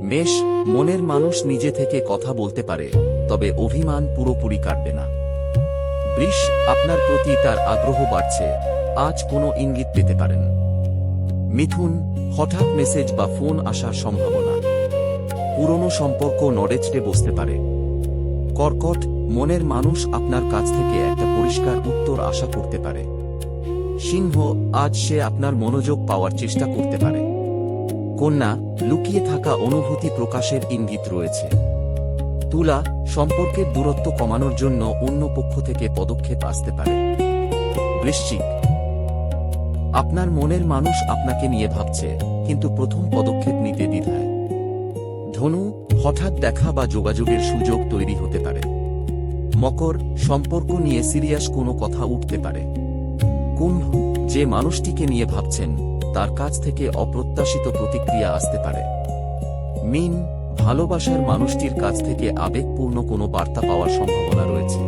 মেষ, মনের মানুষ নিজে থেকে কথা বলতে পারে, তবে অভিমান পুরোপুরি কাটবে না। বৃষ, আপনার প্রতি তার আগ্রহ বাড়ছে, আজ কোনো ইঙ্গিত পেতে পারেন। মিথুন, হঠাৎ মেসেজ বা ফোন আসার সম্ভাবনা। পুরনো সম্পর্ক নড়েচড়ে বসতে পারে। কর্কট, মনের মানুষ আপনার কাছ থেকে একটা পরিষ্কার উত্তর আশা করতে পারে। সিংহ, আজ সে আপনার মনোযোগ পাওয়ার চেষ্টা করতে পারে। কন্যা, লুকিয়ে থাকা অনুভূতি প্রকাশের ইঙ্গিত রয়েছে। তুলা, সম্পর্কের দূরত্ব কমানোর জন্য অন্য পক্ষ থেকে পদক্ষেপ আসতে পারে। বৃশ্চিক, আপনার মনের মানুষ আপনাকে নিয়ে ভাবছে, কিন্তু প্রথম পদক্ষেপ নিতে দ্বিধায়। ধনু, হঠাৎ দেখা বা যোগাযোগের সুযোগ তৈরি হতে পারে। মকর, সম্পর্ক নিয়ে সিরিয়াস কোনো কথা উঠতে পারে। কুম্ভ, যে মানুষটিকে নিয়ে ভাবছেন তার কাছ থেকে অপ্রত্যাশিত প্রতিক্রিয়া আসতে পারে। মীন, ভালোবাসার মানুষটির কাছ থেকে আবেগপূর্ণ কোনো বার্তা পাওয়ার সম্ভাবনা রয়েছে।